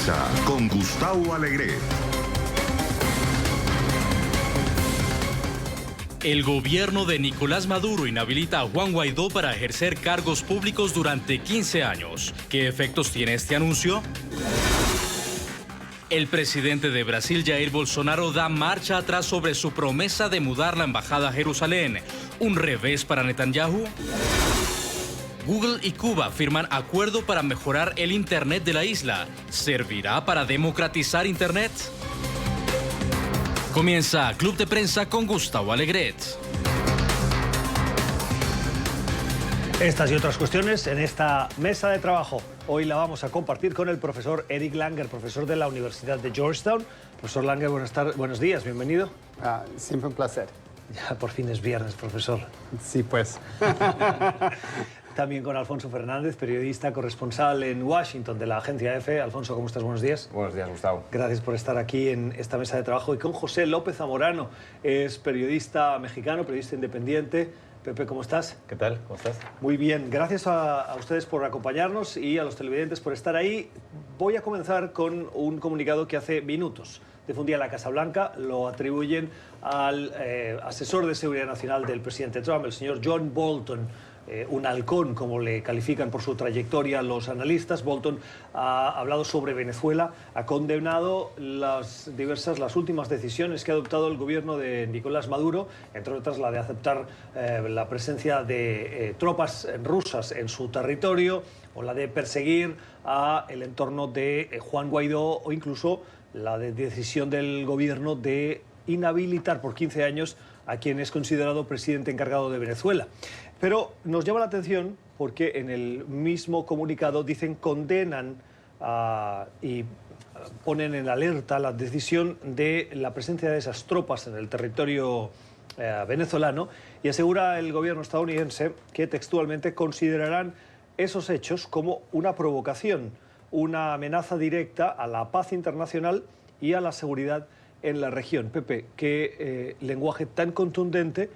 Prensa con Gustavo Alegret. El gobierno de Nicolás Maduro inhabilita a Juan Guaidó para ejercer cargos públicos durante 15 años. ¿Qué efectos tiene este anuncio? El presidente de Brasil, Jair Bolsonaro, da marcha atrás sobre su promesa de mudar la embajada a Jerusalén. ¿Un revés para Netanyahu? Google y Cuba firman acuerdo para mejorar el Internet de la isla. ¿Servirá para democratizar Internet? Comienza Club de Prensa con Gustavo Alegret. Estas y otras cuestiones en esta mesa de trabajo. Hoy la vamos a compartir con el profesor Eric Langer, profesor de la Universidad de Georgetown. Profesor Langer, buenos días, bienvenido. Siempre un placer. Ya por fin es viernes, profesor. Sí, pues. También con Alfonso Fernández, periodista corresponsal en Washington de la agencia EFE. Alfonso, ¿cómo estás? Buenos días. Buenos días, Gustavo. Gracias por estar aquí en esta mesa de trabajo. Y con José López Zamorano, es periodista mexicano, periodista independiente. Pepe, ¿cómo estás? ¿Qué tal? ¿Cómo estás? Muy bien. Gracias a ustedes por acompañarnos y a los televidentes por estar ahí. Voy a comenzar con un comunicado que hace minutos difundía la Casa Blanca. Lo atribuyen al asesor de seguridad nacional del presidente Trump, el señor John Bolton. Un halcón, como le califican por su trayectoria los analistas. Bolton ha hablado sobre Venezuela, ha condenado las últimas decisiones que ha adoptado el gobierno de Nicolás Maduro, entre otras la de aceptar la presencia de tropas rusas en su territorio, o la de perseguir a el entorno de Juan Guaidó, o incluso la de decisión del gobierno de inhabilitar por 15 años a quien es considerado presidente encargado de Venezuela. Pero nos llama la atención porque en el mismo comunicado condenan y ponen en alerta la decisión de la presencia de esas tropas en el territorio venezolano, y asegura el gobierno estadounidense que textualmente considerarán esos hechos como una provocación, una amenaza directa a la paz internacional y a la seguridad en la región. Pepe, qué lenguaje tan contundente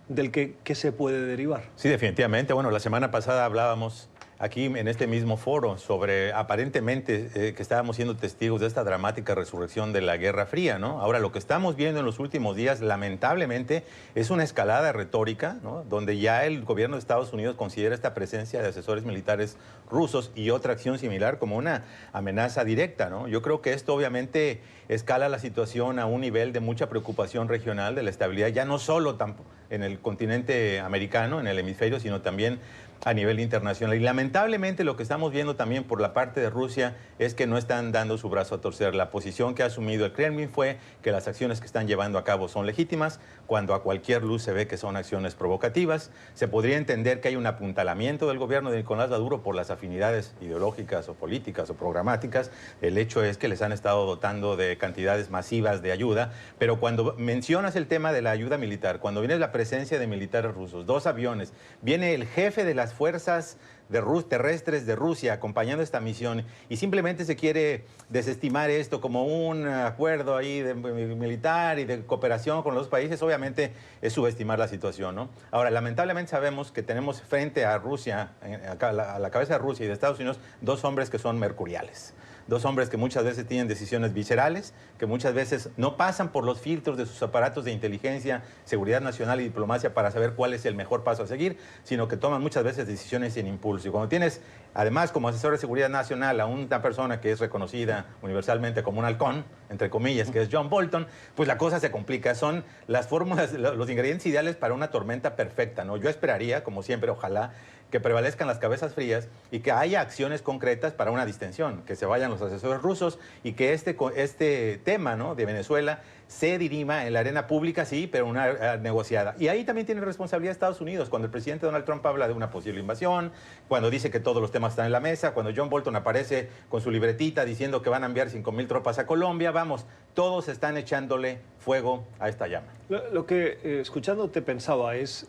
del que se puede derivar. Sí, definitivamente. Bueno, la semana pasada hablábamos aquí en este mismo foro sobre aparentemente que estábamos siendo testigos de esta dramática resurrección de la Guerra Fría, ¿no? Ahora, lo que estamos viendo en los últimos días, lamentablemente, es una escalada retórica, ¿no? Donde ya el gobierno de Estados Unidos considera esta presencia de asesores militares rusos y otra acción similar como una amenaza directa, ¿no? Yo creo que esto obviamente escala la situación a un nivel de mucha preocupación regional de la estabilidad, ya no solo en el continente americano, en el hemisferio, sino también a nivel internacional. Y lamentablemente lo que estamos viendo también por la parte de Rusia es que no están dando su brazo a torcer. La posición que ha asumido el Kremlin fue que las acciones que están llevando a cabo son legítimas, cuando a cualquier luz se ve que son acciones provocativas. Se podría entender que hay un apuntalamiento del gobierno de Nicolás Maduro por las afinidades ideológicas o políticas o programáticas. El hecho es que les han estado dotando de cantidades masivas de ayuda, pero cuando mencionas el tema de la ayuda militar, cuando viene la presencia de militares rusos, 2 aviones, viene el jefe de las fuerzas terrestres de Rusia acompañando esta misión, y simplemente se quiere desestimar esto como un acuerdo ahí militar y de cooperación con los dos países, obviamente es subestimar la situación, ¿no? Ahora, lamentablemente sabemos que tenemos frente a Rusia, a la cabeza de Rusia y de Estados Unidos, 2 hombres que son mercuriales. 2 hombres que muchas veces tienen decisiones viscerales, que muchas veces no pasan por los filtros de sus aparatos de inteligencia, seguridad nacional y diplomacia para saber cuál es el mejor paso a seguir, sino que toman muchas veces decisiones sin impulso. Y cuando tienes, además, como asesor de seguridad nacional a una persona que es reconocida universalmente como un halcón, entre comillas, que es John Bolton, pues la cosa se complica. Son las fórmulas, los ingredientes ideales para una tormenta perfecta, ¿no? Yo esperaría, como siempre, ojalá, que prevalezcan las cabezas frías y que haya acciones concretas para una distensión, que se vayan los asesores rusos y que este tema, ¿no?, de Venezuela se dirima en la arena pública, sí, pero una negociada. Y ahí también tiene responsabilidad Estados Unidos, cuando el presidente Donald Trump habla de una posible invasión, cuando dice que todos los temas están en la mesa, cuando John Bolton aparece con su libretita diciendo que van a enviar 5,000 tropas a Colombia, vamos, todos están echándole fuego a esta llama. Lo que, escuchándote, pensaba es,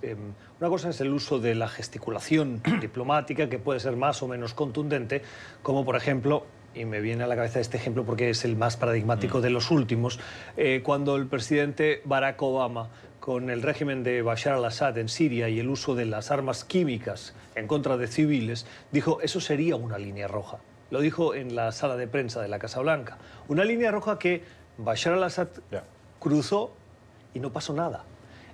una cosa es el uso de la gesticulación diplomática, que puede ser más o menos contundente, como por ejemplo, y me viene a la cabeza este ejemplo porque es el más paradigmático de los últimos, cuando el presidente Barack Obama, con el régimen de Bashar al-Assad en Siria y el uso de las armas químicas en contra de civiles, dijo, eso sería una línea roja. lo dijo en la sala de prensa de la Casa Blanca. Una línea roja que Bashar al-Assad cruzó y no pasó nada.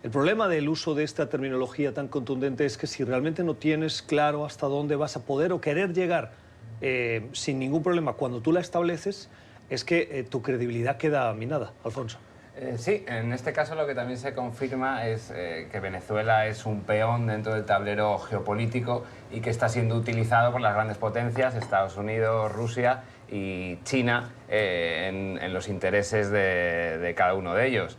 El problema del uso de esta terminología tan contundente es que si realmente no tienes claro hasta dónde vas a poder o querer llegar sin ningún problema cuando tú la estableces, es que tu credibilidad queda minada. Alfonso. Sí, en este caso lo que también se confirma es que Venezuela es un peón dentro del tablero geopolítico y que está siendo utilizado por las grandes potencias, Estados Unidos, Rusia y China, en los intereses de cada uno de ellos.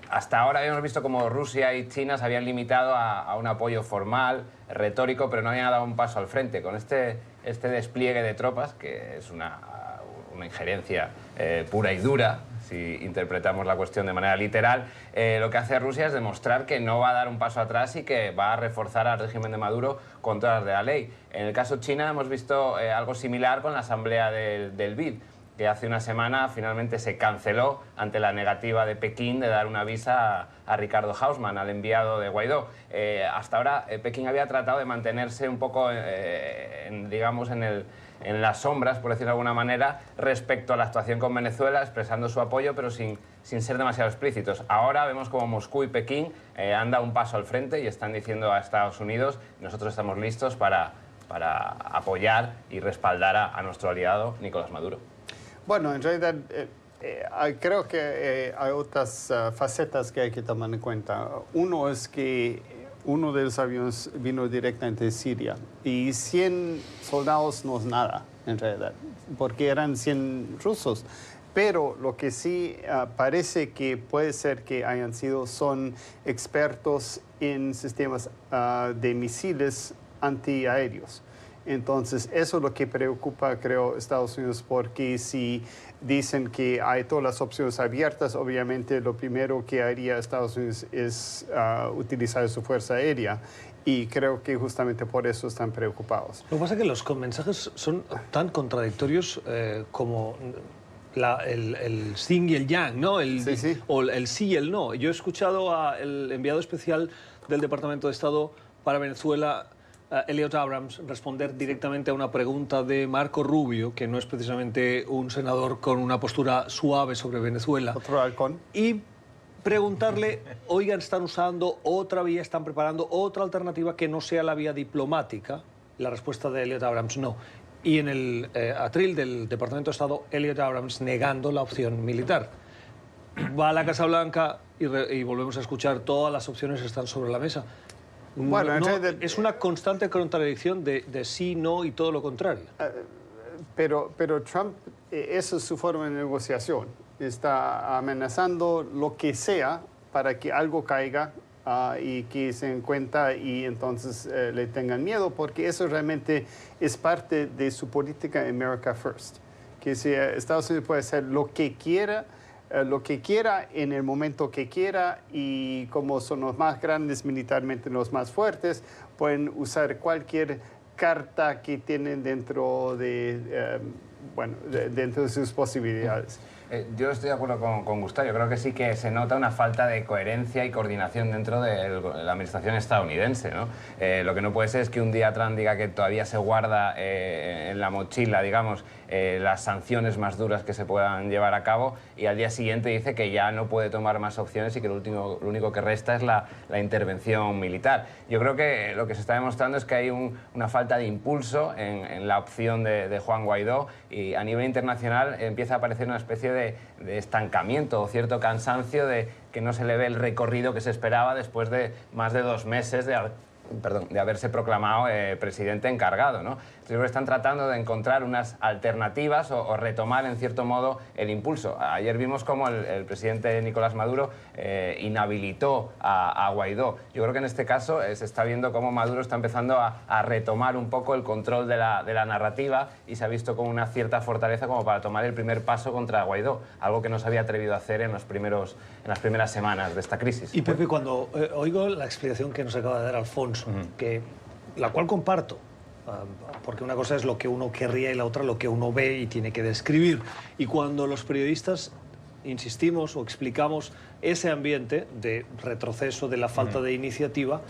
Hasta ahora habíamos visto como Rusia y China se habían limitado a un apoyo formal, retórico, pero no habían dado un paso al frente. Con este despliegue de tropas, que es una injerencia pura y dura, si interpretamos la cuestión de manera literal, lo que hace Rusia es demostrar que no va a dar un paso atrás y que va a reforzar al régimen de Maduro con todas las de la ley. En el caso China hemos visto algo similar con la asamblea del BID, que hace una semana finalmente se canceló ante la negativa de Pekín de dar una visa a Ricardo Hausmann, al enviado de Guaidó. Hasta ahora Pekín había tratado de mantenerse un poco, digamos, en las sombras, por decirlo de alguna manera, respecto a la actuación con Venezuela, expresando su apoyo, pero sin ser demasiado explícitos. Ahora vemos como Moscú y Pekín han dado un paso al frente y están diciendo a Estados Unidos: nosotros estamos listos para apoyar y respaldar a nuestro aliado Nicolás Maduro. Bueno, en realidad creo que hay otras facetas que hay que tomar en cuenta. Uno es que uno de los aviones vino directamente de Siria y 100 soldados no es nada, en realidad, porque eran 100 rusos. Pero lo que sí parece que puede ser que hayan sido son expertos en sistemas de misiles antiaéreos. Entonces, eso es lo que preocupa, creo, Estados Unidos, porque si dicen que hay todas las opciones abiertas, obviamente lo primero que haría Estados Unidos es utilizar su fuerza aérea. Y creo que justamente por eso están preocupados. Lo que pasa es que los mensajes son tan contradictorios como el yin y el yang, ¿no? Sí. O el sí y el no. Yo he escuchado al enviado especial del Departamento de Estado para Venezuela, Elliot Abrams, responder directamente a una pregunta de Marco Rubio, que no es precisamente un senador con una postura suave sobre Venezuela. Otro halcón. Y preguntarle, oigan, están usando otra vía, están preparando otra alternativa que no sea la vía diplomática. La respuesta de Elliot Abrams, no. Y en el atril del Departamento de Estado, Elliot Abrams negando la opción militar. Va a la Casa Blanca y volvemos a escuchar, todas las opciones están sobre la mesa. Bueno, es una constante contradicción de sí, no y todo lo contrario. Pero Trump, esa es su forma de negociación. Está amenazando lo que sea para que algo caiga y que se den cuenta y entonces le tengan miedo, porque eso realmente es parte de su política America First. Que si Estados Unidos puede hacer lo que quiera en el momento que quiera, y como son los más grandes militarmente, los más fuertes, pueden usar cualquier carta que tienen dentro de sus posibilidades. Yo estoy de acuerdo con Gustavo. Yo creo que sí que se nota una falta de coherencia y coordinación dentro de la administración estadounidense, ¿no? Lo que no puede ser es que un día Trump diga que todavía se guarda en la mochila, digamos, las sanciones más duras que se puedan llevar a cabo, y al día siguiente dice que ya no puede tomar más opciones y que lo único que resta es la intervención militar. Yo creo que lo que se está demostrando es que hay una falta de impulso en la opción de Juan Guaidó, y a nivel internacional empieza a aparecer una especie de estancamiento o cierto cansancio de que no se le ve el recorrido que se esperaba después de más de 2 meses de haberse proclamado presidente encargado, ¿no? Entonces, creo que están tratando de encontrar unas alternativas o retomar, en cierto modo, el impulso. Ayer vimos cómo el presidente Nicolás Maduro inhabilitó a Guaidó. Yo creo que en este caso se está viendo cómo Maduro está empezando a retomar un poco el control de la narrativa, y se ha visto con una cierta fortaleza como para tomar el primer paso contra Guaidó, algo que no se había atrevido a hacer en las primeras semanas de esta crisis. Y Pepe, cuando oigo la explicación que nos acaba de dar Alfonso, la cual comparto, porque una cosa es lo que uno querría y la otra lo que uno ve y tiene que describir. Y cuando los periodistas insistimos o explicamos ese ambiente de retroceso, de la falta de iniciativa,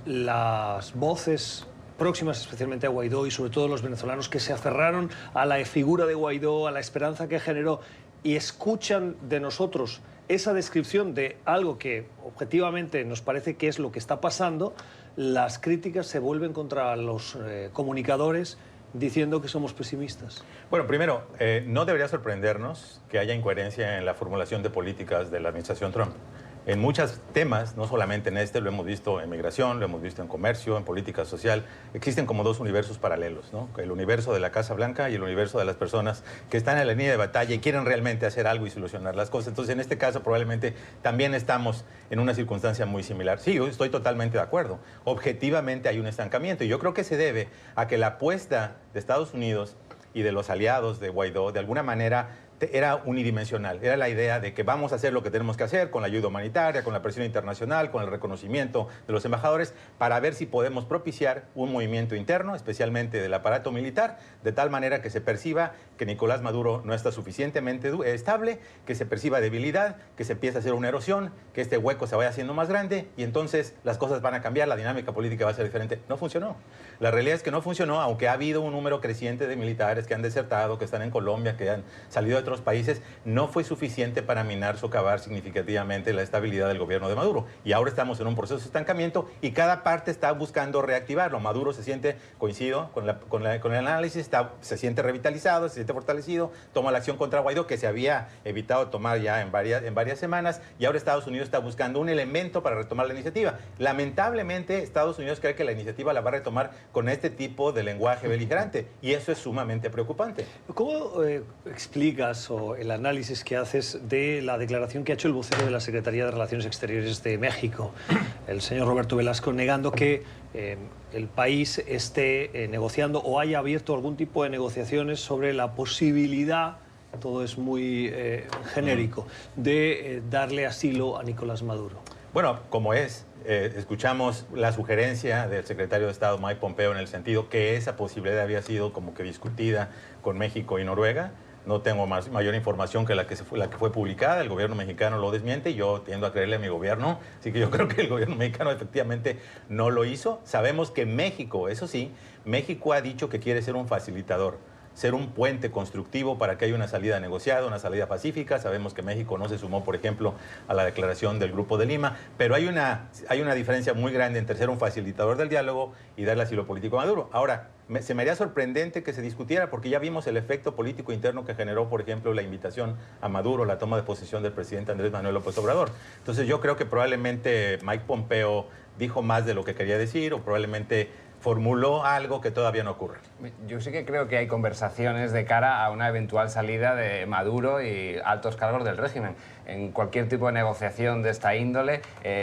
las voces próximas especialmente a Guaidó y sobre todo los venezolanos que se aferraron a la figura de Guaidó, a la esperanza que generó, y escuchan de nosotros esa descripción de algo que objetivamente nos parece que es lo que está pasando, las críticas se vuelven contra los comunicadores diciendo que somos pesimistas. Bueno, primero, no debería sorprendernos que haya incoherencia en la formulación de políticas de la administración Trump. En muchos temas, no solamente en este, lo hemos visto en migración, lo hemos visto en comercio, en política social, existen como dos universos paralelos, ¿no? El universo de la Casa Blanca y el universo de las personas que están en la línea de batalla y quieren realmente hacer algo y solucionar las cosas. Entonces, en este caso, probablemente también estamos en una circunstancia muy similar. Sí, yo estoy totalmente de acuerdo. Objetivamente hay un estancamiento y yo creo que se debe a que la apuesta de Estados Unidos y de los aliados de Guaidó, de alguna manera, era unidimensional. Era la idea de que vamos a hacer lo que tenemos que hacer con la ayuda humanitaria, con la presión internacional, con el reconocimiento de los embajadores, para ver si podemos propiciar un movimiento interno, especialmente del aparato militar, de tal manera que se perciba que Nicolás Maduro no está suficientemente estable, que se perciba debilidad, que se empiece a hacer una erosión, que este hueco se vaya haciendo más grande y entonces las cosas van a cambiar, la dinámica política va a ser diferente. No funcionó. La realidad es que no funcionó, aunque ha habido un número creciente de militares que han desertado, que están en Colombia, que han salido de otros países, no fue suficiente para minar, socavar significativamente la estabilidad del gobierno de Maduro. Y ahora estamos en un proceso de estancamiento y cada parte está buscando reactivarlo. Maduro se siente, coincido con el análisis, se siente revitalizado, se siente fortalecido, toma la acción contra Guaidó que se había evitado tomar ya en varias semanas, y ahora Estados Unidos está buscando un elemento para retomar la iniciativa. Lamentablemente, Estados Unidos cree que la iniciativa la va a retomar con este tipo de lenguaje beligerante, y eso es sumamente preocupante. ¿Cómo explicas el análisis que haces de la declaración que ha hecho el vocero de la Secretaría de Relaciones Exteriores de México, el señor Roberto Velasco, negando que el país esté negociando o haya abierto algún tipo de negociaciones sobre la posibilidad, todo es muy genérico, de darle asilo a Nicolás Maduro? Bueno, como escuchamos la sugerencia del secretario de Estado Mike Pompeo en el sentido que esa posibilidad había sido como que discutida con México y Noruega. No tengo mayor información que la que fue publicada. El gobierno mexicano lo desmiente y yo tiendo a creerle a mi gobierno. Así que yo creo que el gobierno mexicano efectivamente no lo hizo. Sabemos que México, eso sí, México ha dicho que quiere ser un facilitador, ser un puente constructivo para que haya una salida negociada, una salida pacífica. Sabemos que México no se sumó, por ejemplo, a la declaración del Grupo de Lima, pero hay una diferencia muy grande entre ser un facilitador del diálogo y darle asilo político a Maduro. Ahora, se me haría sorprendente que se discutiera, porque ya vimos el efecto político interno que generó, por ejemplo, la invitación a Maduro, la toma de posesión del presidente Andrés Manuel López Obrador. Entonces yo creo que probablemente Mike Pompeo dijo más de lo que quería decir, o probablemente formuló algo que todavía no ocurre. Yo sí que creo que hay conversaciones de cara a una eventual salida de Maduro y altos cargos del régimen. En cualquier tipo de negociación de esta índole,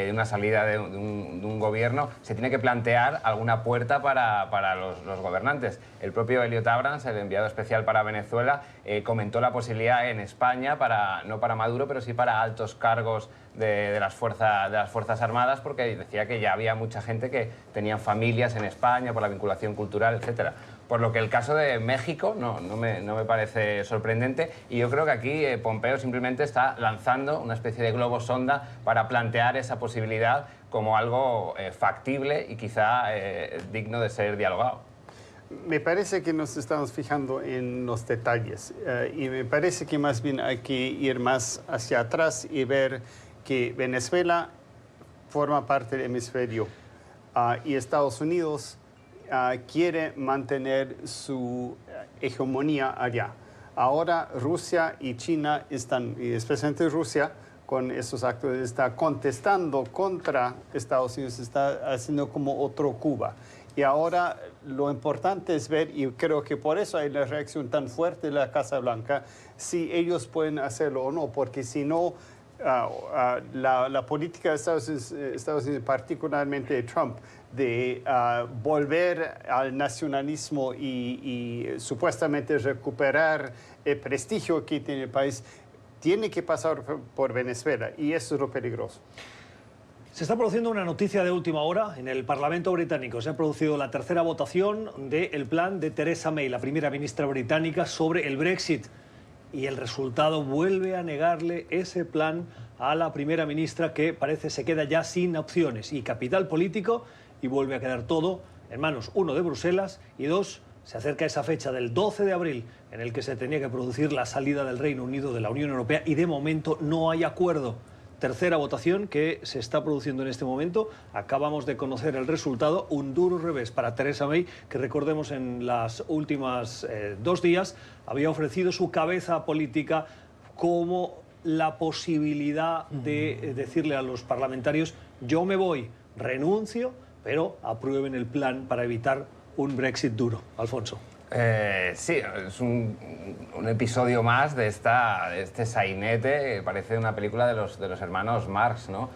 una salida de un gobierno, se tiene que plantear alguna puerta para los gobernantes. El propio Elliot Abrams, el enviado especial para Venezuela, comentó la posibilidad en España, no para Maduro, pero sí para altos cargos de las Fuerzas Armadas, porque decía que ya había mucha gente que tenían familias en España por la vinculación cultural, etcétera. Por lo que el caso de México no me parece sorprendente, y yo creo que aquí Pompeo simplemente está lanzando una especie de globo sonda para plantear esa posibilidad como algo factible y quizá digno de ser dialogado. Me parece que nos estamos fijando en los detalles y me parece que más bien hay que ir más hacia atrás y ver que Venezuela forma parte del hemisferio y Estados Unidos quiere mantener su hegemonía allá. Ahora Rusia y China están, y especialmente Rusia, con esos actos, está contestando contra Estados Unidos, está haciendo como otro Cuba. Y ahora lo importante es ver, y creo que por eso hay la reacción tan fuerte de la Casa Blanca, si ellos pueden hacerlo o no, porque si no, la política de Estados Unidos, particularmente de Trump, de volver al nacionalismo y supuestamente recuperar el prestigio que tiene el país, tiene que pasar por Venezuela, y eso es lo peligroso. Se está produciendo una noticia de última hora en el Parlamento británico. Se ha producido la tercera votación del plan de Theresa May, la primera ministra británica, sobre el Brexit. Y el resultado vuelve a negarle ese plan a la primera ministra, que parece se queda ya sin opciones y capital político, y vuelve a quedar todo en manos, uno, de Bruselas, y dos, se acerca esa fecha del 12 de abril en el que se tenía que producir la salida del Reino Unido de la Unión Europea y de momento no hay acuerdo. Tercera votación que se está produciendo en este momento. Acabamos de conocer el resultado. Un duro revés para Theresa May, que recordemos en las últimas 2 días había ofrecido su cabeza política como la posibilidad de decirle a los parlamentarios: yo me voy, renuncio, pero aprueben el plan para evitar un Brexit duro. Alfonso. Sí, es un episodio más de este sainete que parece una película de los hermanos Marx, ¿no?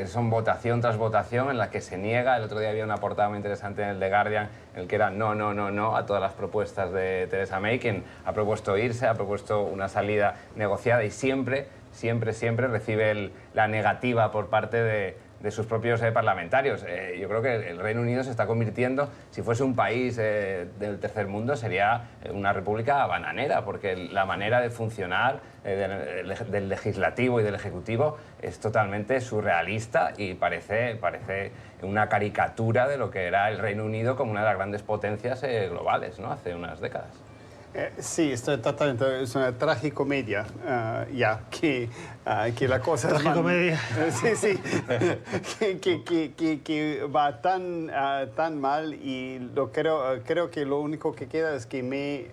Son votación tras votación en la que se niega. El otro día había una portada muy interesante en el The Guardian en el que era no, no, no, no a todas las propuestas de Theresa May, quien ha propuesto irse, ha propuesto una salida negociada y siempre recibe la negativa por parte de sus propios parlamentarios. Yo creo que el Reino Unido se está convirtiendo, si fuese un país del tercer mundo, sería una república bananera, porque la manera de funcionar del legislativo y del ejecutivo es totalmente surrealista y parece una caricatura de lo que era el Reino Unido como una de las grandes potencias globales, ¿no? Hace unas décadas. Sí, estoy totalmente, es una tragicomedia, que la cosa... Tragicomedia. Sí, que va tan mal y creo que lo único que queda es que me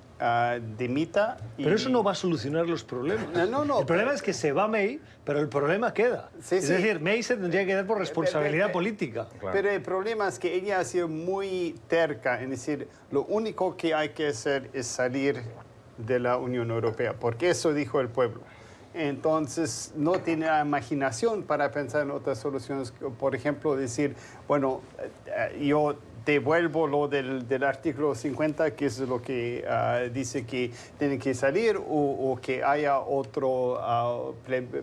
dimita. Pero eso no va a solucionar los problemas. No. El problema es que se va May, pero el problema queda. Es decir, May se tendría que dar por responsabilidad política. Claro. Pero el problema es que ella ha sido muy terca en decir, lo único que hay que hacer es salir de la Unión Europea, porque eso dijo el pueblo. Entonces, no tiene la imaginación para pensar en otras soluciones. Por ejemplo, decir, bueno, yo devuelvo lo del artículo 50, que es lo que dice que tienen que salir, o que haya otro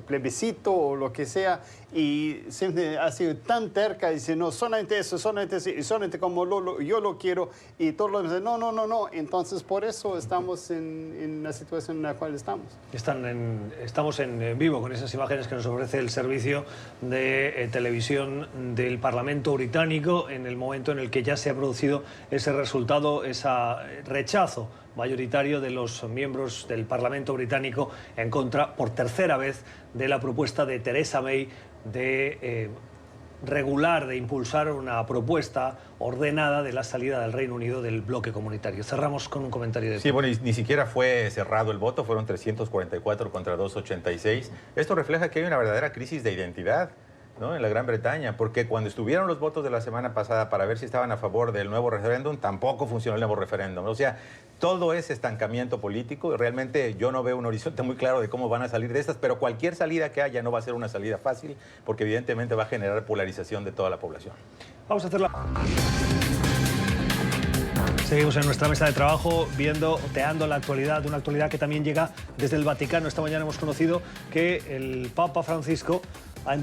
plebiscito o lo que sea, y siempre ha sido tan terca, dice, no, solamente eso, y solamente como yo lo quiero, y todos los demás, no. Entonces, por eso estamos en la situación en la cual estamos. Estamos en vivo con esas imágenes que nos ofrece el servicio de televisión del Parlamento británico en el momento en el que ya se ha producido ese resultado, ese rechazo mayoritario de los miembros del Parlamento británico en contra, por tercera vez, de la propuesta de Theresa May de regular, de impulsar una propuesta ordenada de la salida del Reino Unido del bloque comunitario. Cerramos con un comentario de... Sí, bueno, ni siquiera fue cerrado el voto, fueron 344 contra 286. Esto refleja que hay una verdadera crisis de identidad, ¿no?, en la Gran Bretaña, porque cuando estuvieron los votos de la semana pasada para ver si estaban a favor del nuevo referéndum, tampoco funcionó el nuevo referéndum. O sea, todo es estancamiento político. Realmente yo no veo un horizonte muy claro de cómo van a salir de estas, pero cualquier salida que haya no va a ser una salida fácil, porque evidentemente va a generar polarización de toda la población. Vamos a hacerla. Seguimos en nuestra mesa de trabajo oteando la actualidad, una actualidad que también llega desde el Vaticano. Esta mañana hemos conocido que el Papa Francisco ha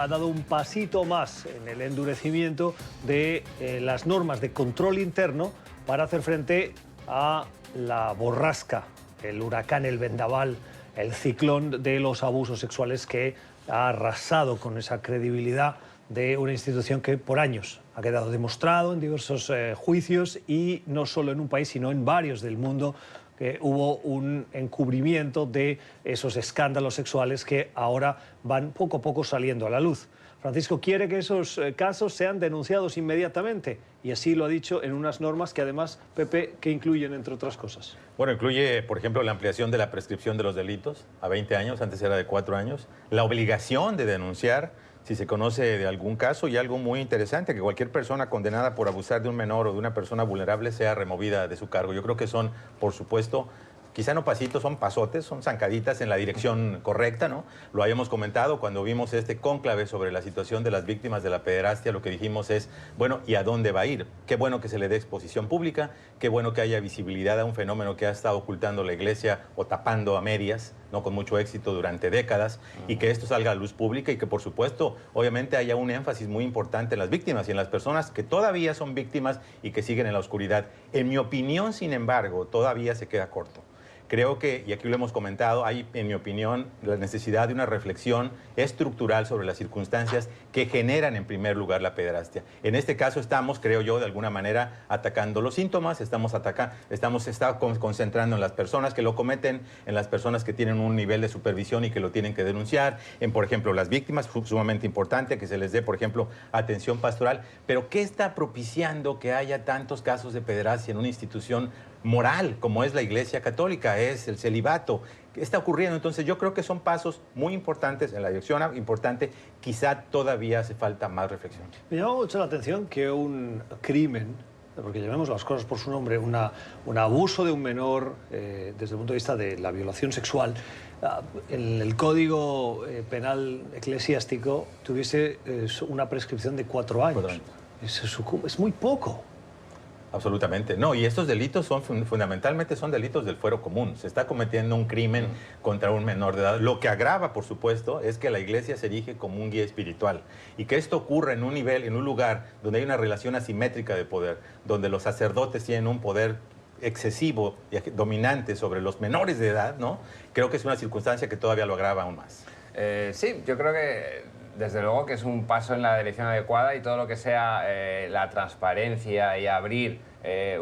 dado un pasito más en el endurecimiento de las normas de control interno para hacer frente a la borrasca, el huracán, el vendaval, el ciclón de los abusos sexuales que ha arrasado con esa credibilidad de una institución que por años ha quedado demostrado en diversos juicios, y no solo en un país, sino en varios del mundo, que hubo un encubrimiento de esos escándalos sexuales que ahora van poco a poco saliendo a la luz. Francisco quiere que esos casos sean denunciados inmediatamente, y así lo ha dicho en unas normas que además, Pepe, que incluyen, entre otras cosas. Bueno, incluye, por ejemplo, la ampliación de la prescripción de los delitos a 20 años, antes era de 4 años, la obligación de denunciar si se conoce de algún caso, y algo muy interesante, que cualquier persona condenada por abusar de un menor o de una persona vulnerable sea removida de su cargo. Yo creo que son, por supuesto, quizá no pasitos, son pasotes, son zancaditas en la dirección correcta, ¿no? Lo habíamos comentado cuando vimos este cónclave sobre la situación de las víctimas de la pederastia. Lo que dijimos es, bueno, ¿y a dónde va a ir? Qué bueno que se le dé exposición pública, qué bueno que haya visibilidad a un fenómeno que ha estado ocultando la Iglesia o tapando a medias, no con mucho éxito durante décadas, y que esto salga a luz pública, y que, por supuesto, obviamente haya un énfasis muy importante en las víctimas y en las personas que todavía son víctimas y que siguen en la oscuridad. En mi opinión, sin embargo, todavía se queda corto. Creo que, y aquí lo hemos comentado, hay, en mi opinión, la necesidad de una reflexión estructural sobre las circunstancias que generan, en primer lugar, la pederastia. En este caso estamos, creo yo, de alguna manera atacando los síntomas, estamos concentrando en las personas que lo cometen, en las personas que tienen un nivel de supervisión y que lo tienen que denunciar, en, por ejemplo, las víctimas, sumamente importante que se les dé, por ejemplo, atención pastoral. Pero ¿qué está propiciando que haya tantos casos de pederastia en una institución moral como es la Iglesia Católica, es el celibato? ¿Qué está ocurriendo? Entonces yo creo que son pasos muy importantes en la dirección importante, quizá todavía hace falta más reflexión. Me llama mucho la atención que un crimen, porque llamemos las cosas por su nombre, un abuso de un menor desde el punto de vista de la violación sexual, en el Código Penal Eclesiástico tuviese una prescripción de 4 años. 4 años. Es muy poco. Absolutamente. No, y estos delitos son fundamentalmente son delitos del fuero común. Se está cometiendo un crimen contra un menor de edad. Lo que agrava, por supuesto, es que la Iglesia se erige como un guía espiritual y que esto ocurra en un nivel, en un lugar donde hay una relación asimétrica de poder, donde los sacerdotes tienen un poder excesivo y dominante sobre los menores de edad, ¿no? Creo que es una circunstancia que todavía lo agrava aún más. Sí, yo creo que desde luego que es un paso en la dirección adecuada y todo lo que sea la transparencia y abrir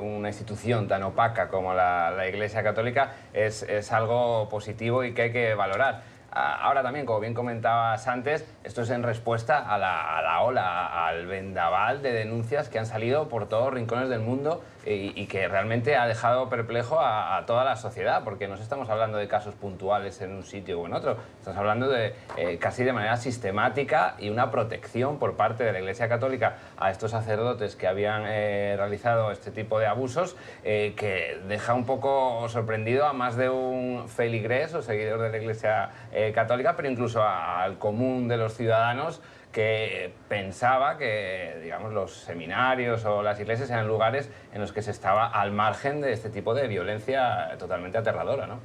una institución tan opaca como la Iglesia Católica es algo positivo y que hay que valorar. Ahora también, como bien comentabas antes, esto es en respuesta a la ola, al vendaval de denuncias que han salido por todos los rincones del mundo y que realmente ha dejado perplejo a toda la sociedad, porque no estamos hablando de casos puntuales en un sitio o en otro, estamos hablando de casi de manera sistemática y una protección por parte de la Iglesia Católica a estos sacerdotes que habían realizado este tipo de abusos, que deja un poco sorprendido a más de un feligrés o seguidor de la Iglesia Católica, pero incluso al común de los ciudadanos, que pensaba que, digamos, los seminarios o las iglesias eran lugares en los que se estaba al margen de este tipo de violencia totalmente aterradora, ¿no?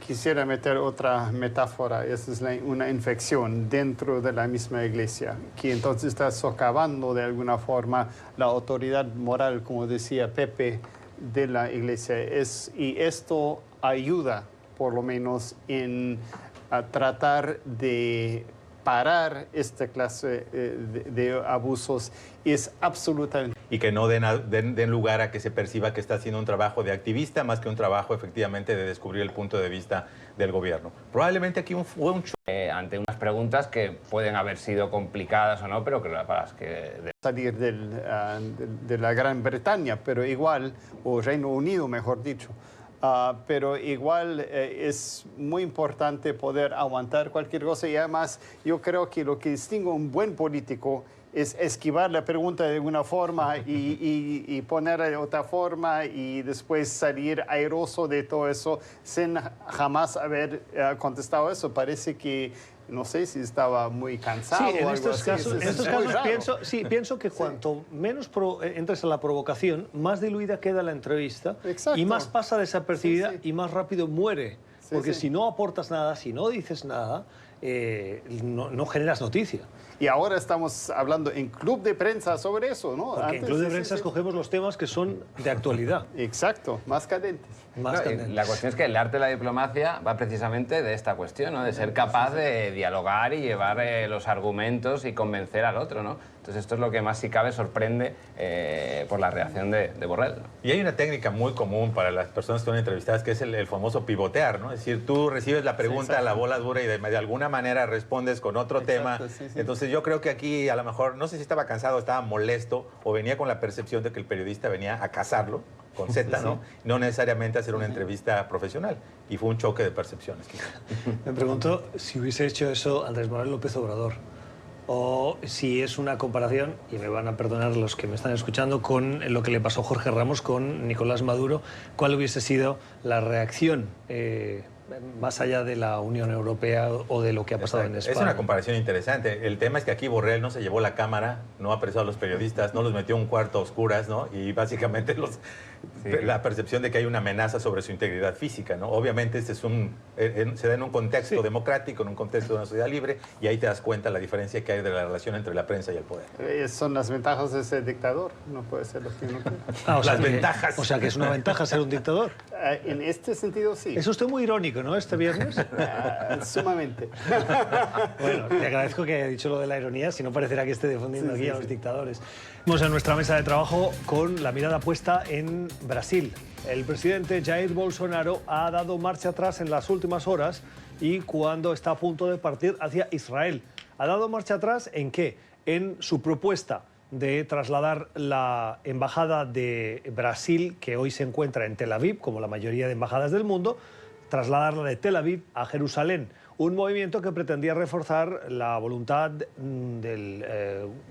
Quisiera meter otra metáfora, esa es una infección dentro de la misma iglesia, que entonces está socavando de alguna forma la autoridad moral, como decía Pepe, de la iglesia. Y esto ayuda, por lo menos, a tratar de parar esta clase de abusos. Es absolutamente... Y que no den lugar a que se perciba que está haciendo un trabajo de activista más que un trabajo efectivamente de descubrir el punto de vista del gobierno. Probablemente aquí fue un ante unas preguntas que pueden haber sido complicadas o no, pero que para las que... salir de la Gran Bretaña, pero igual, o Reino Unido, mejor dicho. Pero igual es muy importante poder aguantar cualquier cosa y además yo creo que lo que distingue a un buen político es esquivar la pregunta de alguna forma y ponerla de otra forma y después salir airoso de todo eso sin jamás haber contestado eso. Parece que no sé si estaba muy cansado. Sí, en estos casos pienso que Sí. cuanto menos entres a la provocación, más diluida queda la entrevista. Exacto. Y más pasa desapercibida Sí, sí. y más rápido muere. Sí, Porque sí. si no aportas nada, si no dices nada, no generas noticia. Y ahora estamos hablando en Club de Prensa sobre eso, ¿no? Porque en Club de Prensa escogemos los temas que son de actualidad. Exacto, más candentes. Más No, candentes. la cuestión es que el arte de la diplomacia va precisamente de esta cuestión, ¿no? De ser capaz de dialogar y llevar los argumentos y convencer al otro, ¿no? Entonces esto es lo que más, si cabe, sorprende por la reacción de Borrell, ¿no? Y hay una técnica muy común para las personas que son entrevistadas, que es el famoso pivotear, ¿no? Es decir, tú recibes la pregunta, la bola dura y de alguna manera respondes con otro tema. Sí, sí. Entonces yo creo que aquí a lo mejor, no sé si estaba cansado, estaba molesto o venía con la percepción de que el periodista venía a cazarlo, con Z, ¿no? No necesariamente a hacer una entrevista profesional. Y fue un choque de percepciones. Quizá. Me pregunto si hubiese hecho eso Andrés Manuel López Obrador. O si es una comparación, y me van a perdonar los que me están escuchando, con lo que le pasó a Jorge Ramos con Nicolás Maduro, ¿cuál hubiese sido la reacción más allá de la Unión Europea o de lo que ha pasado en España? Es una comparación interesante. El tema es que aquí Borrell no se llevó la cámara, no apresó a los periodistas, no los metió en un cuarto a oscuras, ¿no? Y básicamente la percepción de que hay una amenaza sobre su integridad física, ¿no? Obviamente este es se da en un contexto democrático, en un contexto de una sociedad libre, y ahí te das cuenta la diferencia que hay de la relación entre la prensa y el poder. Son las ventajas de ser dictador, no puede ser lo que uno quiere. Las ventajas. O sea, que es una ventaja ser un dictador. En este sentido, sí. Es usted muy irónico, ¿no? Este viernes. Sumamente. Bueno, le agradezco que haya dicho lo de la ironía, si no parecerá que esté defendiendo aquí a los dictadores. Estamos en nuestra mesa de trabajo con la mirada puesta en Brasil. El presidente Jair Bolsonaro ha dado marcha atrás en las últimas horas y cuando está a punto de partir hacia Israel. ¿Ha dado marcha atrás en qué? En su propuesta de trasladar la embajada de Brasil, que hoy se encuentra en Tel Aviv, como la mayoría de embajadas del mundo, trasladarla de Tel Aviv a Jerusalén. Un movimiento que pretendía reforzar la voluntad del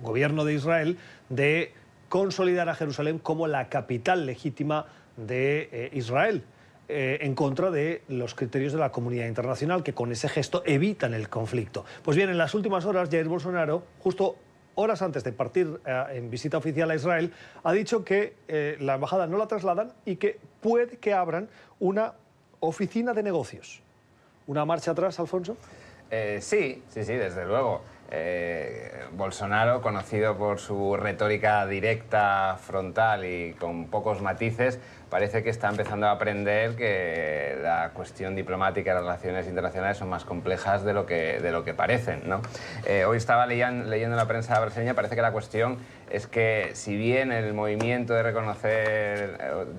gobierno de Israel de consolidar a Jerusalén como la capital legítima de Israel, en contra de los criterios de la comunidad internacional, que con ese gesto evitan el conflicto. Pues bien, en las últimas horas, Jair Bolsonaro, justo horas antes de partir en visita oficial a Israel, ha dicho que la embajada no la trasladan y que puede que abran una oficina de negocios. ¿Una marcha atrás, Alfonso? Sí, desde luego. Bolsonaro, conocido por su retórica directa, frontal y con pocos matices, parece que está empezando a aprender que la cuestión diplomática y las relaciones internacionales son más complejas de lo que parecen, ¿no? Hoy estaba leyendo la prensa brasileña, parece que la cuestión es que si bien el movimiento de reconocer,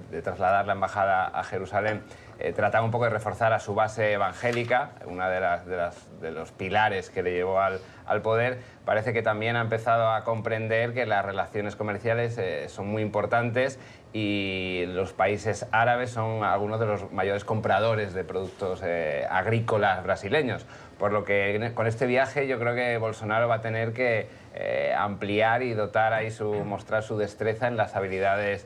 de trasladar la embajada a Jerusalén, trataba un poco de reforzar a su base evangélica, una de los pilares que le llevó al poder, parece que también ha empezado a comprender que las relaciones comerciales son muy importantes y los países árabes son algunos de los mayores compradores de productos agrícolas brasileños. Por lo que con este viaje yo creo que Bolsonaro va a tener que ampliar y mostrar su destreza en las habilidades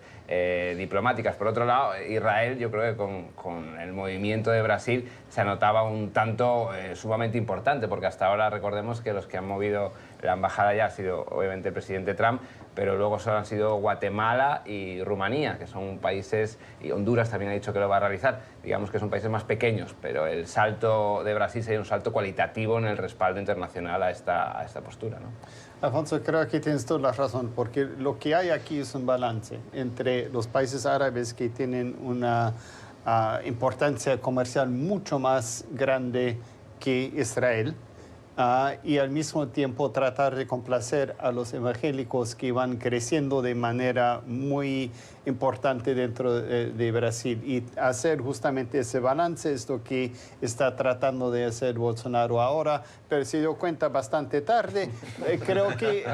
diplomáticas. Por otro lado, Israel, yo creo que con el movimiento de Brasil se anotaba un tanto sumamente importante, porque hasta ahora recordemos que los que han movido la embajada ya ha sido obviamente el presidente Trump, pero luego solo han sido Guatemala y Rumanía, que son países, y Honduras también ha dicho que lo va a realizar, digamos que son países más pequeños, pero el salto de Brasil sería un salto cualitativo en el respaldo internacional a esta postura, ¿no? Alfonso, creo que tienes toda la razón, porque lo que hay aquí es un balance entre los países árabes que tienen una importancia comercial mucho más grande que Israel, y al mismo tiempo tratar de complacer a los evangélicos que van creciendo de manera muy importante dentro de Brasil. Y hacer justamente ese balance es lo que está tratando de hacer Bolsonaro ahora, pero se dio cuenta bastante tarde. Creo que...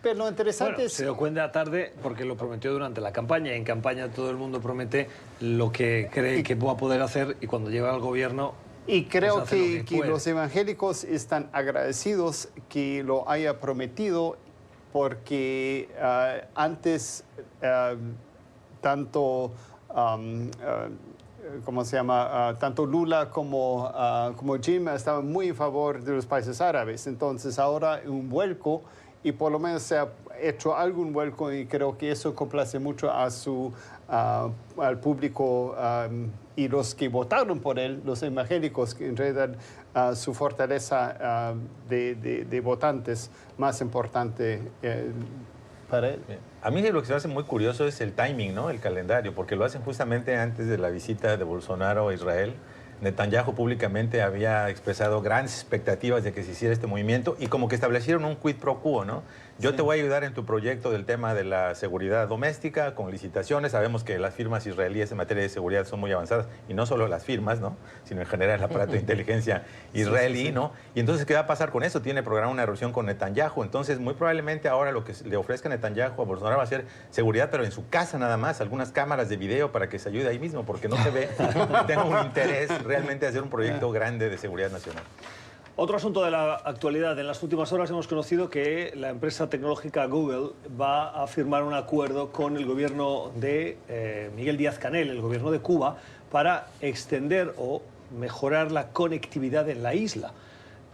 Pero lo interesante es... Se dio cuenta tarde porque lo prometió durante la campaña. En campaña todo el mundo promete lo que cree que va a poder hacer y cuando llega al gobierno... Y creo que los evangélicos están agradecidos que lo haya prometido, porque antes tanto, ¿cómo se llama? Tanto Lula como Jim estaban muy en favor de los países árabes. Entonces ahora un vuelco, y por lo menos se ha hecho algún vuelco, y creo que eso complace mucho a al público y los que votaron por él, los evangélicos, que en realidad su fortaleza de votantes más importante para él. A mí lo que se me hace muy curioso es el timing, ¿no? El calendario, porque lo hacen justamente antes de la visita de Bolsonaro a Israel. Netanyahu públicamente había expresado grandes expectativas de que se hiciera este movimiento y como que establecieron un quid pro quo, ¿no? Yo te voy a ayudar en tu proyecto del tema de la seguridad doméstica con licitaciones. Sabemos que las firmas israelíes en materia de seguridad son muy avanzadas, y no solo las firmas, ¿no? Sino en general el aparato de inteligencia israelí, ¿no? Y entonces, ¿qué va a pasar con eso? Tiene programada una reunión con Netanyahu. Entonces, muy probablemente ahora lo que le ofrezca Netanyahu a Bolsonaro va a ser seguridad, pero en su casa nada más, algunas cámaras de video para que se ayude ahí mismo, porque no se ve que tenga un interés realmente de hacer un proyecto grande de seguridad nacional. Otro asunto de la actualidad. En las últimas horas hemos conocido que la empresa tecnológica Google va a firmar un acuerdo con el gobierno de Miguel Díaz-Canel, el gobierno de Cuba, para extender o mejorar la conectividad en la isla.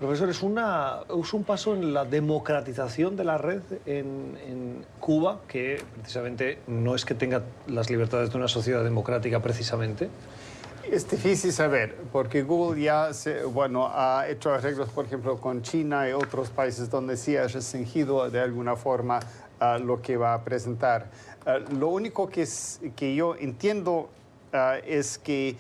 Profesor, es un paso en la democratización de la red en Cuba, que precisamente no es que tenga las libertades de una sociedad democrática precisamente. Es difícil saber, porque Google ya ha hecho arreglos, por ejemplo, con China y otros países donde sí ha restringido de alguna forma lo que va a presentar. Lo único que yo entiendo es que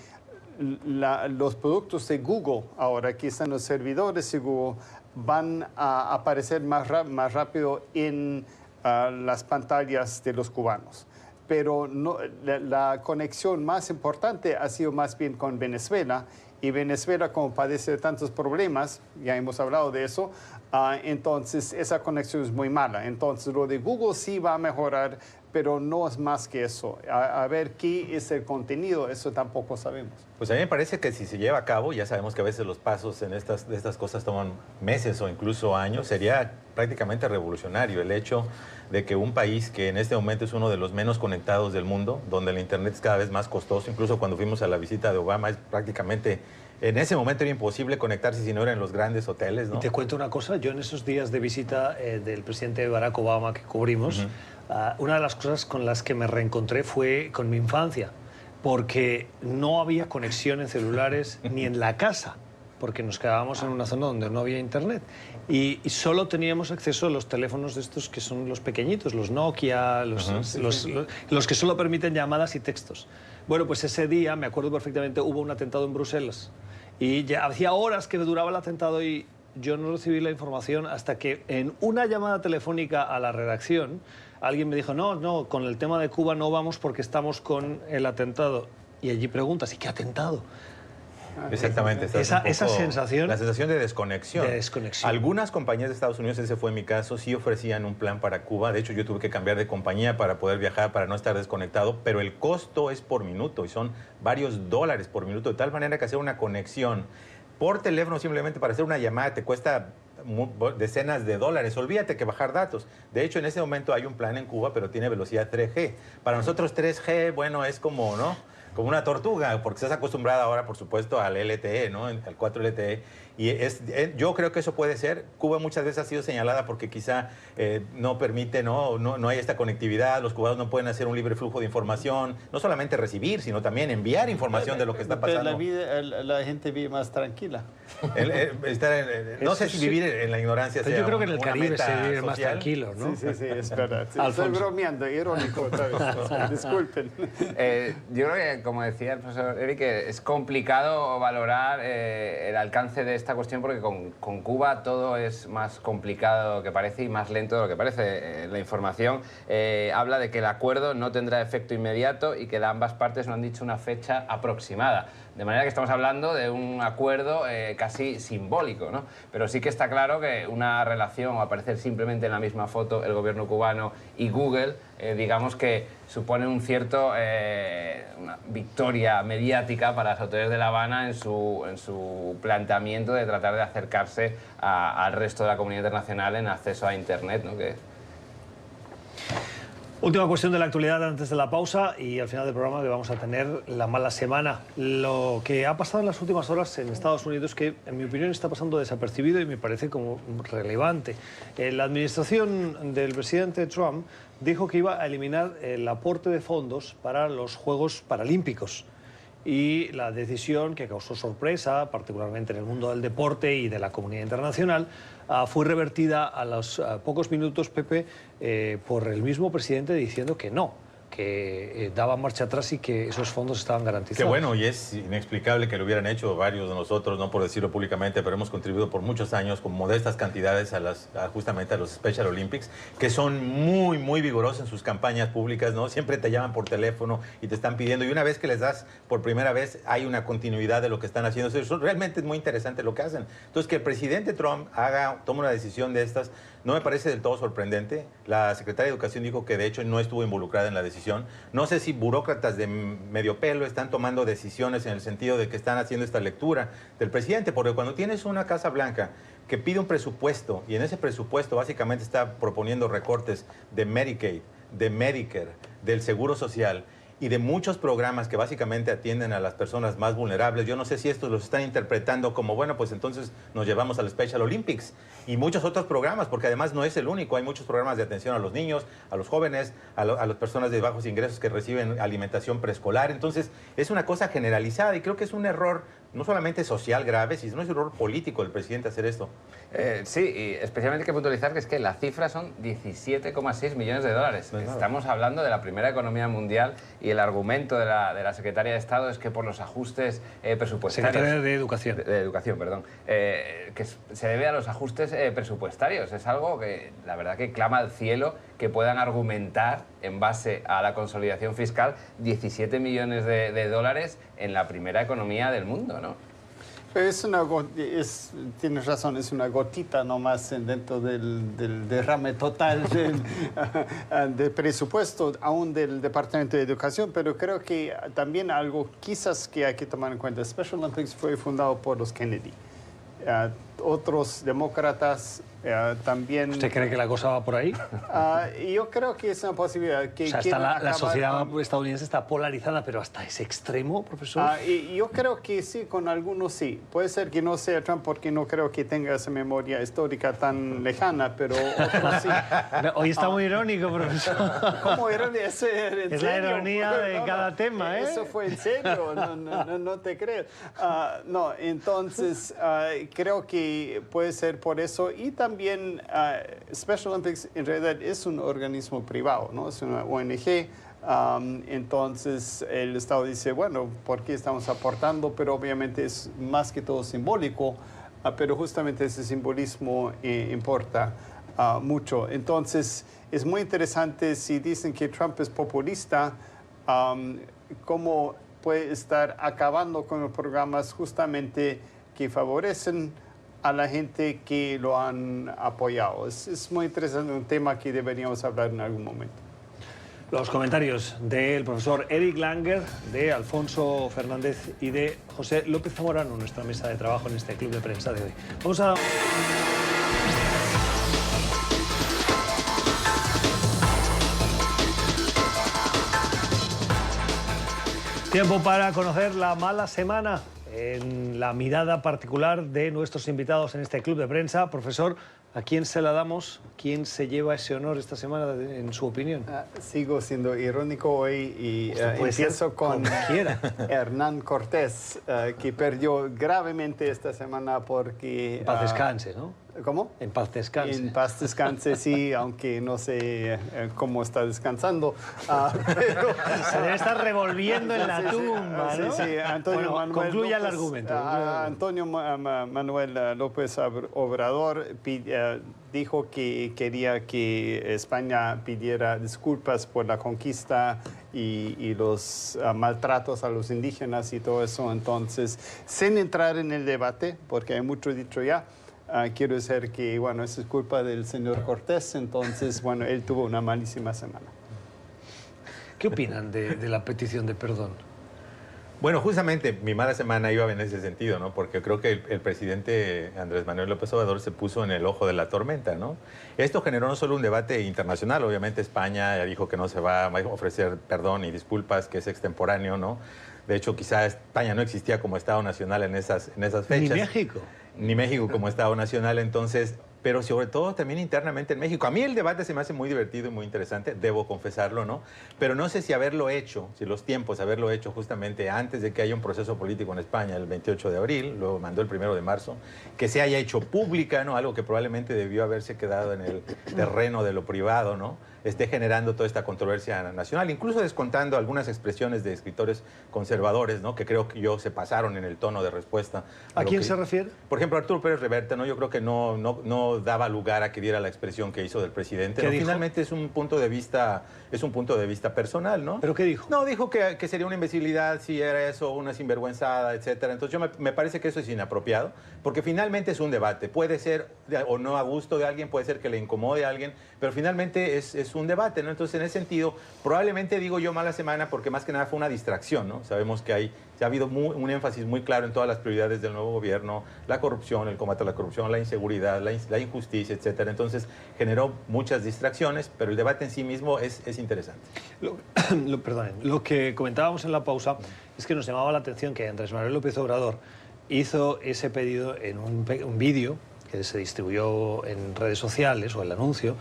los productos de Google, ahora que están los servidores de Google, van a aparecer más rápido en las pantallas de los cubanos. Pero no, la conexión más importante ha sido más bien con Venezuela, y Venezuela, como padece de tantos problemas, ya hemos hablado de eso, entonces esa conexión es muy mala. Entonces lo de Google sí va a mejorar, pero no es más que eso. A ver qué es el contenido, eso tampoco sabemos. Pues a mí me parece que si se lleva a cabo, ya sabemos que a veces los pasos en estas cosas toman meses o incluso años, sería prácticamente revolucionario el hecho de que un país que en este momento es uno de los menos conectados del mundo, donde el Internet es cada vez más costoso, incluso cuando fuimos a la visita de Obama, es prácticamente, en ese momento era imposible conectarse si no era en los grandes hoteles, ¿no? Y te cuento una cosa, yo en esos días de visita del presidente Barack Obama que cubrimos, una de las cosas con las que me reencontré fue con mi infancia, porque no había conexión en celulares ni en la casa, porque nos quedábamos en una zona donde no había internet y solo teníamos acceso a los teléfonos de estos que son los pequeñitos, los Nokia, los que solo permiten llamadas y textos. Bueno, pues ese día, me acuerdo perfectamente, hubo un atentado en Bruselas y ya hacía horas que duraba el atentado y yo no recibí la información hasta que en una llamada telefónica a la redacción alguien me dijo, no, con el tema de Cuba no vamos porque estamos con el atentado. Y allí preguntas, ¿y qué atentado? Exactamente. Esa sensación... La sensación de desconexión. De desconexión. Algunas compañías de Estados Unidos, ese fue mi caso, sí ofrecían un plan para Cuba. De hecho, yo tuve que cambiar de compañía para poder viajar, para no estar desconectado, pero el costo es por minuto y son varios dólares por minuto, de tal manera que hacer una conexión por teléfono simplemente para hacer una llamada te cuesta decenas de dólares. Olvídate que bajar datos. De hecho, en ese momento hay un plan en Cuba, pero tiene velocidad 3G. Para nosotros 3G, bueno, es como, ¿no?, como una tortuga, porque estás acostumbrada ahora, por supuesto, al LTE, ¿no?, al 4 LTE. Y yo creo que eso puede ser. Cuba muchas veces ha sido señalada porque quizá no permite, no hay esta conectividad, los cubanos no pueden hacer un libre flujo de información, no solamente recibir, sino también enviar información de lo que está pasando. La gente vive más tranquila. No sé si vivir en la ignorancia sea yo creo que en el una Caribe meta se vive social. más tranquilo, ¿no? Sí, es verdad. Sí, estoy bromeando, irónico otra vez. Disculpen. Yo creo que, como decía el profesor Eric, es complicado valorar el alcance de esta cuestión porque con Cuba todo es más complicado de lo que parece y más lento de lo que parece. La información habla de que el acuerdo no tendrá efecto inmediato y que ambas partes no han dicho una fecha aproximada. De manera que estamos hablando de un acuerdo casi simbólico, ¿no? Pero sí que está claro que una relación o aparecer simplemente en la misma foto el gobierno cubano y Google, digamos que supone un cierto, una victoria mediática para las autoridades de La Habana en su planteamiento de tratar de acercarse al resto de la comunidad internacional en acceso a Internet, ¿no? Última cuestión de la actualidad antes de la pausa y al final del programa que vamos a tener la mala semana. Lo que ha pasado en las últimas horas en Estados Unidos, que en mi opinión está pasando desapercibido y me parece como relevante. La administración del presidente Trump dijo que iba a eliminar el aporte de fondos para los Juegos Paralímpicos. Y la decisión, que causó sorpresa, particularmente en el mundo del deporte y de la comunidad internacional, fue revertida a los pocos minutos, Pepe, por el mismo presidente diciendo que no, que daba marcha atrás y que esos fondos estaban garantizados. Qué bueno, y es inexplicable que lo hubieran hecho varios de nosotros, no por decirlo públicamente, pero hemos contribuido por muchos años con modestas cantidades justamente a los Special Olympics, que son muy, muy vigorosos en sus campañas públicas, ¿no? Siempre te llaman por teléfono y te están pidiendo, y una vez que les das por primera vez, hay una continuidad de lo que están haciendo. Eso realmente es muy interesante lo que hacen. Entonces, que el presidente Trump tome una decisión de estas, no me parece del todo sorprendente. La secretaria de Educación dijo que de hecho no estuvo involucrada en la decisión. No sé si burócratas de medio pelo están tomando decisiones en el sentido de que están haciendo esta lectura del presidente, porque cuando tienes una Casa Blanca que pide un presupuesto y en ese presupuesto básicamente está proponiendo recortes de Medicaid, de Medicare, del Seguro Social, y de muchos programas que básicamente atienden a las personas más vulnerables. Yo no sé si estos los están interpretando como, bueno, pues entonces nos llevamos al Special Olympics y muchos otros programas, porque además no es el único. Hay muchos programas de atención a los niños, a los jóvenes, a las personas de bajos ingresos que reciben alimentación preescolar. Entonces, es una cosa generalizada y creo que es un error no solamente social grave, sino es un error político del presidente hacer esto. Sí, y especialmente hay que puntualizar que es que la cifra son 17,6 millones de dólares. Estamos hablando de la primera economía mundial y el argumento de la secretaria de Estado es que por los ajustes presupuestarios... Secretaria de Educación. De Educación, perdón. Que se debe a los ajustes presupuestarios. Es algo que la verdad que clama al cielo que puedan argumentar en base a la consolidación fiscal 17 millones de dólares en la primera economía del mundo, ¿no? Es tienes razón, es una gotita nomás dentro del derrame total del presupuesto, aún del Departamento de Educación, pero creo que también algo quizás que hay que tomar en cuenta. Special Olympics fue fundado por los Kennedy. Otros demócratas también... ¿Usted cree que la cosa va por ahí? Yo creo que es una posibilidad. Que o sea, la sociedad estadounidense está polarizada, pero hasta ese extremo, profesor. Y yo creo que sí, con algunos sí. Puede ser que no sea Trump porque no creo que tenga esa memoria histórica tan lejana, pero otros sí. Hoy está muy irónico, profesor. ¿Cómo ironía? Es la ironía de cada tema, ¿eh? Eso fue en serio, no te creo. No, entonces creo que puede ser por eso. Y también Special Olympics en realidad es un organismo privado, ¿no? Es una ONG. Entonces el Estado dice, bueno, ¿por qué estamos aportando? Pero obviamente es más que todo simbólico, pero justamente ese simbolismo importa mucho. Entonces es muy interesante si dicen que Trump es populista, cómo puede estar acabando con los programas justamente que favorecen a la gente que lo han apoyado. Es muy interesante, un tema que deberíamos hablar en algún momento. Los comentarios del profesor Eric Langer, de Alfonso Fernández y de José López Zamorano, nuestra mesa de trabajo en este club de prensa de hoy. Vamos a... Tiempo para conocer la mala semana en la mirada particular de nuestros invitados en este club de prensa. Profesor, ¿a quién se la damos? ¿Quién se lleva ese honor esta semana, en su opinión? Sigo siendo irónico hoy y empiezo con Hernán Cortés, que perdió gravemente esta semana porque... En paz descanse, ¿no? ¿Cómo? En paz descanse. En paz descanse, sí, aunque no sé cómo está descansando. Pero, se debe estar revolviendo en la tumba, ¿no? Sí, Antonio Manuel concluya López, el argumento. Antonio Manuel López Obrador dijo que quería que España pidiera disculpas por la conquista y los maltratos a los indígenas y todo eso. Entonces, sin entrar en el debate, porque hay mucho dicho ya, quiero decir que, bueno, eso es culpa del señor Cortés. Entonces, bueno, él tuvo una malísima semana. ¿Qué opinan de la petición de perdón? Bueno, justamente mi mala semana iba en ese sentido, ¿no? Porque creo que el presidente Andrés Manuel López Obrador se puso en el ojo de la tormenta, ¿no? Esto generó no solo un debate internacional, obviamente España ya dijo que no se va a ofrecer perdón y disculpas, que es extemporáneo, ¿no? De hecho, quizá España no existía como Estado nacional en esas fechas. Ni México. Ni México como Estado nacional, entonces... Pero sobre todo también internamente en México. A mí el debate se me hace muy divertido y muy interesante, debo confesarlo, ¿no? Pero no sé si haberlo hecho, si los tiempos, haberlo hecho justamente antes de que haya un proceso político en España, el 28 de abril, luego mandó el 1 de marzo, que se haya hecho pública, ¿no? Algo que probablemente debió haberse quedado en el terreno de lo privado, ¿no? Esté generando toda esta controversia nacional, incluso descontando algunas expresiones de escritores conservadores, ¿no? Que creo que se pasaron en el tono de respuesta. ¿A quién se refiere? Por ejemplo, Arturo Pérez Reverte, ¿no? Yo creo que no daba lugar a que diera la expresión que hizo del presidente. ¿No? Finalmente es un punto de vista personal, ¿no? ¿Pero qué dijo? No, dijo que sería una imbecilidad si era eso, una sinvergüenzada, etcétera. Entonces me parece que eso es inapropiado, porque finalmente es un debate. Puede ser o no a gusto de alguien, puede ser que le incomode a alguien, pero finalmente es un debate, ¿no? Entonces, en ese sentido, probablemente digo yo mala semana porque más que nada fue una distracción, ¿no? Sabemos que hay ha habido un énfasis muy claro en todas las prioridades del nuevo gobierno, la corrupción, el combate a la corrupción, la inseguridad, la injusticia, etcétera. Entonces generó muchas distracciones, pero el debate en sí mismo es interesante. Perdonen, lo que comentábamos en la pausa es que nos llamaba la atención que Andrés Manuel López Obrador hizo ese pedido en un vídeo que se distribuyó en redes sociales, o el anuncio,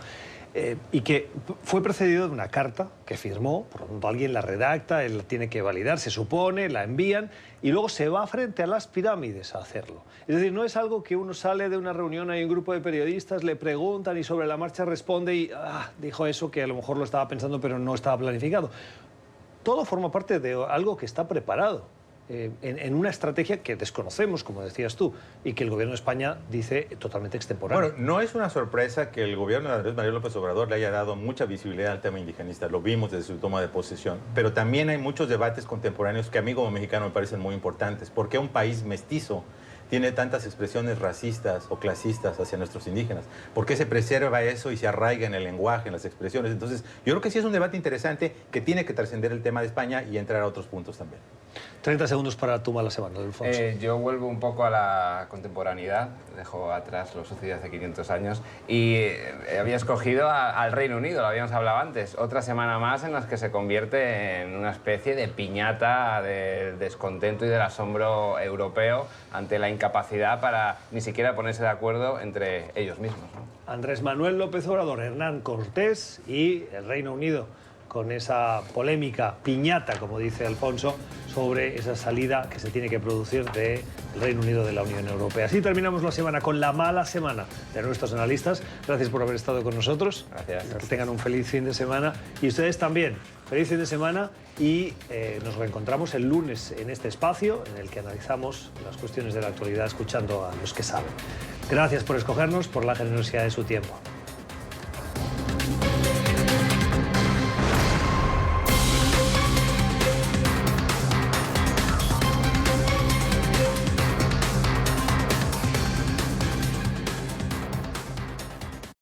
y que fue precedido de una carta que firmó, por lo tanto alguien la redacta, él la tiene que validar, se supone, la envían, y luego se va frente a las pirámides a hacerlo. Es decir, no es algo que uno sale de una reunión, hay un grupo de periodistas, le preguntan y sobre la marcha responde y dijo eso que a lo mejor lo estaba pensando pero no estaba planificado. Todo forma parte de algo que está preparado. En una estrategia que desconocemos, como decías tú, y que el gobierno de España dice totalmente extemporánea. Bueno, no es una sorpresa que el gobierno de Andrés Manuel López Obrador le haya dado mucha visibilidad al tema indigenista, lo vimos desde su toma de posesión, pero también hay muchos debates contemporáneos que a mí como mexicano me parecen muy importantes. ¿Por qué un país mestizo tiene tantas expresiones racistas o clasistas hacia nuestros indígenas? ¿Por qué se preserva eso y se arraiga en el lenguaje, en las expresiones? Entonces, yo creo que sí es un debate interesante que tiene que trascender el tema de España y entrar a otros puntos también. 30 segundos para tu mala semana, Alfonso. Yo vuelvo un poco a la contemporaneidad, dejo atrás lo sucedido hace 500 años, y había escogido al Reino Unido, lo habíamos hablado antes, otra semana más en la que se convierte en una especie de piñata del descontento y del asombro europeo ante la incapacidad para ni siquiera ponerse de acuerdo entre ellos mismos, ¿no? Andrés Manuel López Obrador, Hernán Cortés y el Reino Unido, con esa polémica piñata, como dice Alfonso, sobre esa salida que se tiene que producir del Reino Unido de la Unión Europea. Así terminamos la semana con la mala semana de nuestros analistas. Gracias por haber estado con nosotros. Gracias. Que tengan un feliz fin de semana. Y ustedes también. Feliz fin de semana y nos reencontramos el lunes en este espacio en el que analizamos las cuestiones de la actualidad escuchando a los que saben. Gracias por escogernos, por la generosidad de su tiempo.